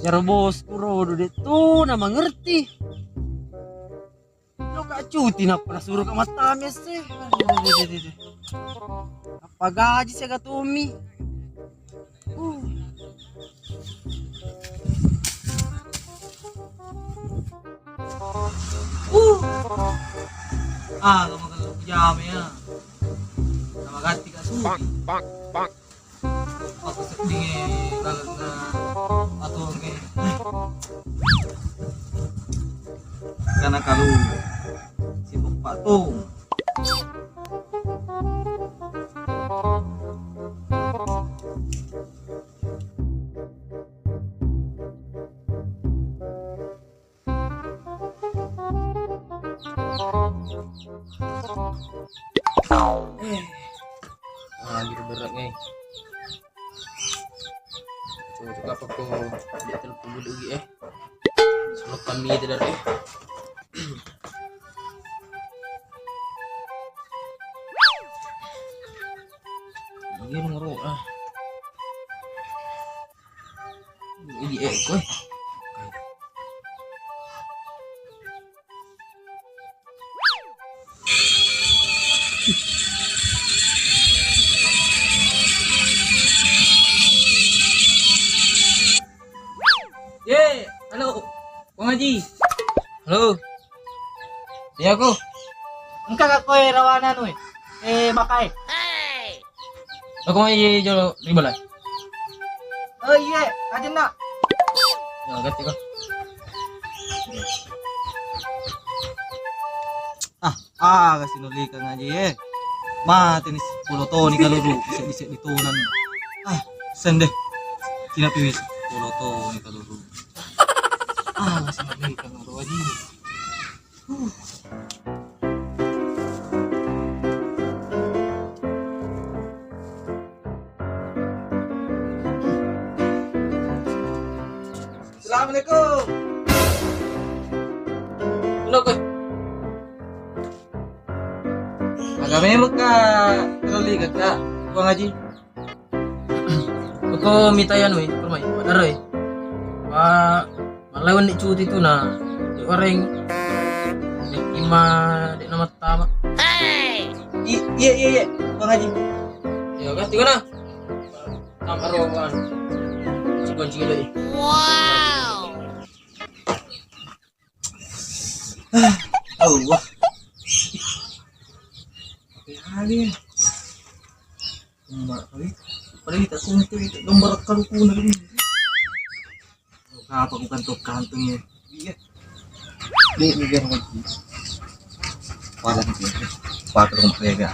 Ya bos, kuro dede tuh nama ngerti. Lo kak cuti nak pernah suruh ke mata sih. Apa gaji sih kak Tumi? Kamu kalau pijama ya. Nama ganti kak Suti. Aku sedih karena atau karena kalau sibuk Pak tuh. Gitu berat nih. Coba apa kau dia telepon dulu Sebelum kami tidak Ini ngoro Ini koi. Halo, Bang Haji. Halo. Iya aku. Engkau kak koe rawanan we. Makai. Aku mau jual riba lah. Oh iya, aja nak. Ya, ganti kau. Kasih nuli kang aja mati nih 10 tahun nih kalau lu bisa ditunan. Sendeh. Kina piwis 10 tahun nih kalau lu. Kasih nuli kang aja. Assalamualaikum. Halo kau. Kami muka terlalu kak Bang Haji. Aku minta yan we, permai. Padahal we. Malawan di cuti tu na. Di orang di ima di nama tama. Iya Bang Haji. Ya ganti kau na. Tambah rohan. Cikgu lagi. Wow. Allah. Kali. Mbak kali. Padahal kita kuntu itu gambar kalau kuna ini. Apa bukan tuh kantungnya. Iya. Ini biar lagi. Wadah nih. Pakai rumah lega.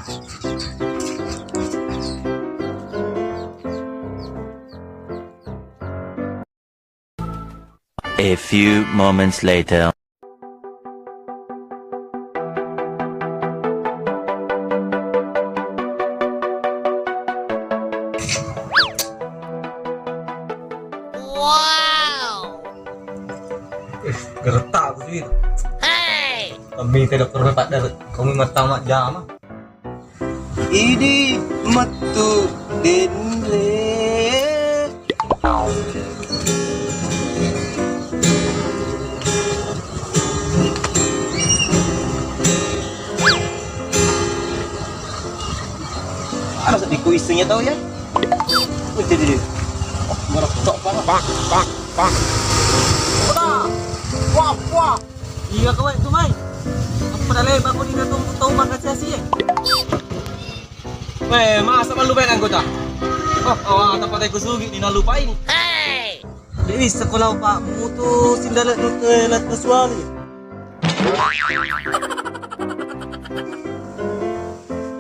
A few moments later. Wow. Gertak aku sih. Hey. Kami tidak pernah tak dapat. Kami mata jama. Idi matu denle. Ada sedih kuisnya tahu ya? Jadi merokok pak. Wah. Iya kau itu mai. Apa dah lebar kau ni dah tahu mana sia-sia. Masa malu main anggota? Tempat aku sugi ni nak lupain. Hey. Jadi sekolah pak mutusin dalat nukelat kesuali.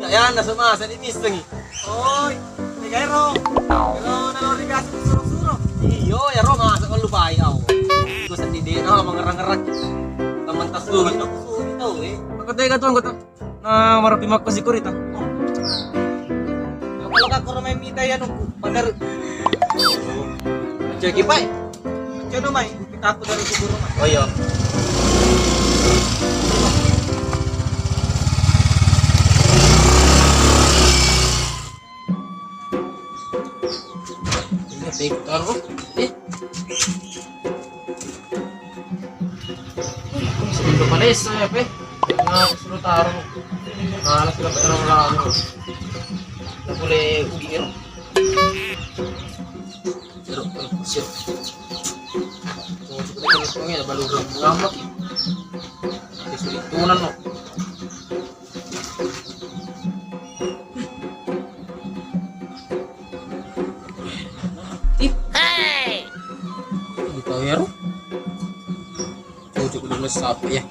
Ya anda semua saya dimiseng. Oi, ni gairo. Kalau nak lori gas suruh. Iyo ya Ro masa kau lupai kau. Kau sendiri nak mengerang-ngerang. Teman tas sugi aku sugi tahu Aku tega tu anggota. Nah, marapi makko si kurita. Kalau kak kurang main minta ya nunggu. Padahal Jadi Pak. coba main kita aku dari kubur rumah. Oh iya. Ini Victor. Sebelum Malaysia ya, Pe. Nah, suruh taruh. Nah, kita pakai orang-orang. Kita boleh ugir. Siap. Tunggu sebentar baru ngambek. Disulit tunan lo. Hey! Gitu ya, Ro. Cukup dulu sampai ya.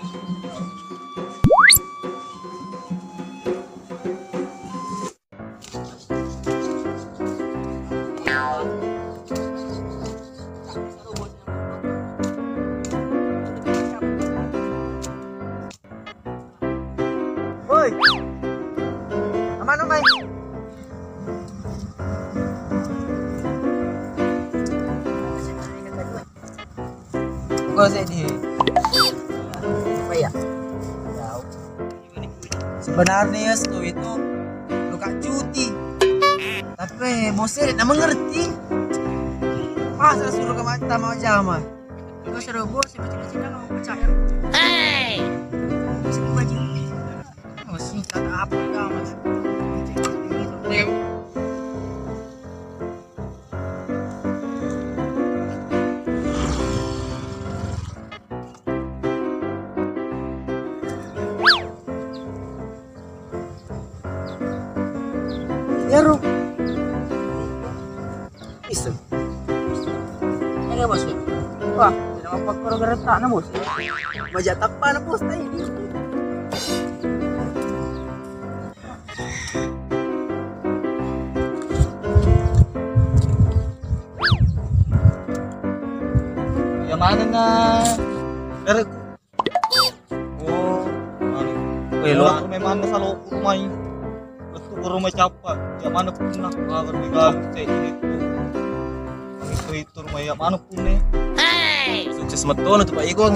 Woi. Aman Mai. Kok sini? Apa ya? Sebenarnya Stu itu luka cuti. Tapi Mose tidak mengerti. Masa suruh ke mata mau jama? Kau suruh bos kecil-kecil nggak mau percaya. Hey! Masih tak ada apa kau mas. Ya Ru. Isem. Ada bos. Wah, tidak apa kau geretak na bos. Majak takpa na bos na ini. Ya mana na? Dari oh, mana? Lo aku memang sa loob ko rumah ini. Gusto ko rumah capa. Ya mana pun na kagar sa itu. Ang ito rumah ya mana pun eh. Hey! Sukses matuan untuk Pak Iko ang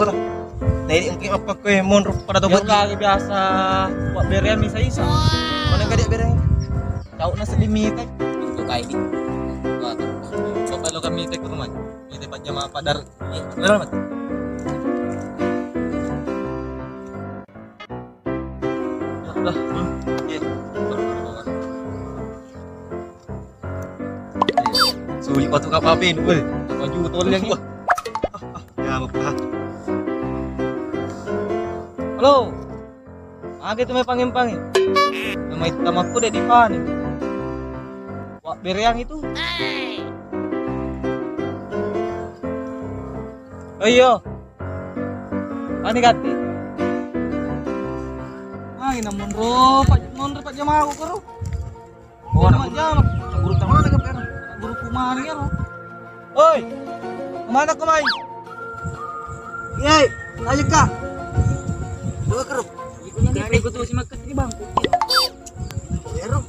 nah ini mungkin apa kue mon pada Ya tobat lagi biasa buat berian bisa isa. mana enggak dia bereng Tahu na sa limite. Untuk kayak ini. Wah, so kalau kami take rumah. Ini pak jama padar. Benar mat. Udah. sulit waktu kapapin weh Aku juga tol yang ini. ya apa Halo. Gitu may pangin-pangin. May tamak ko deh di panin. Wak beriang itu. Hey! Ayo. Ani gati. Namun pak jama aku karo. Oh, anak jama. Guru taman ka pero. Guru kumari ya. Oi. Kemana kau main? Yai, ayo kak. Dua keruk. Ini ikut tuh si makan di bangku. Pero.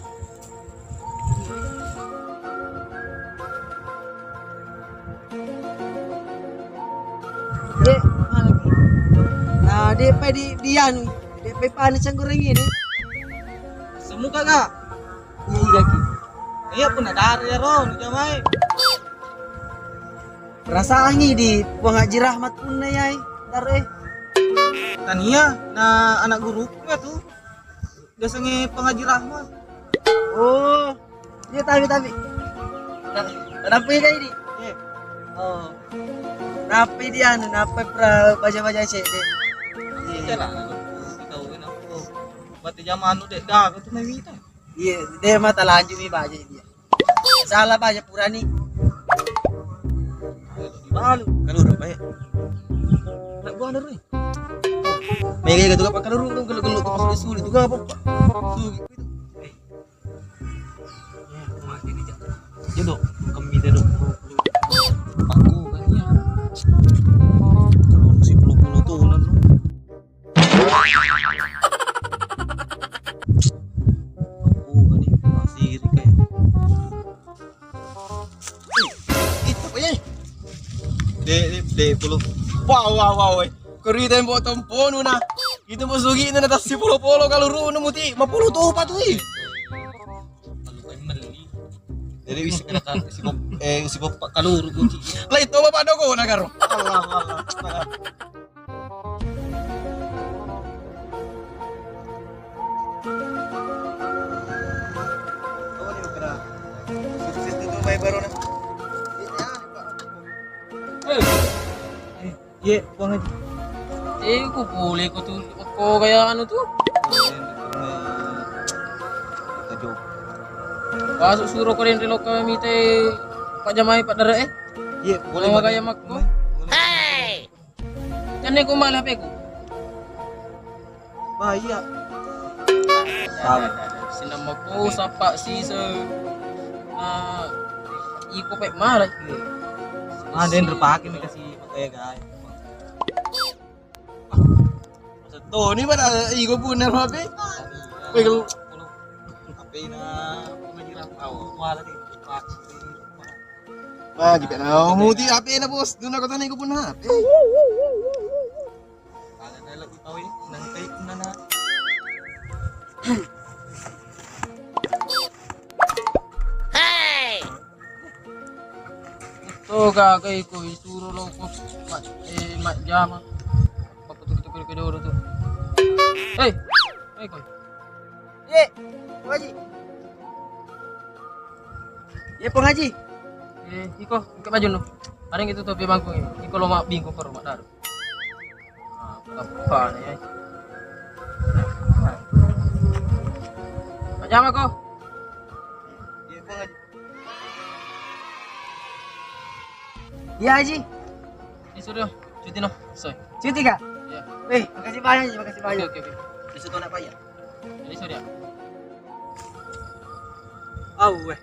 Dek, mana? Nah, DP di anu. DP panas yang goreng ini. Semuka kak. Iya lagi. Iya pun ada ya Ron, jamai. Perasaan ini di Buang Haji Rahmat pun na yai. Taruh Tania, na anak guru ya tuh. Biasanya pengaji Rahmat. Oh, dia tapi. Rapi kayak ini. Oh. Rapi dia anu, rapi pra baca-baca cek deh. Iya lah, dikauin aku. Berarti zaman anu dek dah, itu mai wita. Iya, dia mata lanjut nih baca dia. Salah baca pura nih. Malu, kan udah baik nak gua anu nih. may kaya gitu kapag kalaro ng galo-galo tapos may sulit juga apa sulit itu Jodoh, kami dulu. Aku kan ya. kalau si puluh-puluh tunan lu Aku kan ya masih iri kayak. 10. Wow. Kurita yung botong pono na. Ito mo sugi na natas si polo-polo kaluro na muti. Mapulo to pa to eh. Malukay mali. Jadi bisa kena kan si Bob kaluru kunci. Lah ito mapano ko nagaro. Allah. Sukses dito may baro na. Iya, Bang Haji. Kung puli ko to. Ko kaya ano to? Kajok. Pasok suruh ko rin relo kami tay Pak Jamai Pak Dara Iya, boleh. Bawa Bang. kaya mak ko. Hey! Kan ko mahal HP ko. Bahaya. Sinama ko sa Pak si sa iko pa mahal. Ada yang terpakai nih kasih makanya guys. To ni mana igo punar hape. Kalau HP na pemajiran tahu, wala din. Ba gitu na muti hape na bos. Doon ako tanay ko pun hape. Kala na lang itaw eh, nang tape na. Hey! To gagay ko isuro lang ko mak jama. Paputok-tok ko duro to. Hey ko. Ye, Haji. Ye Pong Haji. Iko, ke baju no. Paling itu tuh bangku ini. Iko lo mak bingko ko mak daru. Apa nih ya? Mak jama ko. Ye Pong Haji. Iya Haji, Disuruh cuti no. Soy. cuti kak? Ya. Wih, makasih banyak Haji, makasih banyak. Oke. Disitu nak payah. Jadi sorry ya. Oh, weh.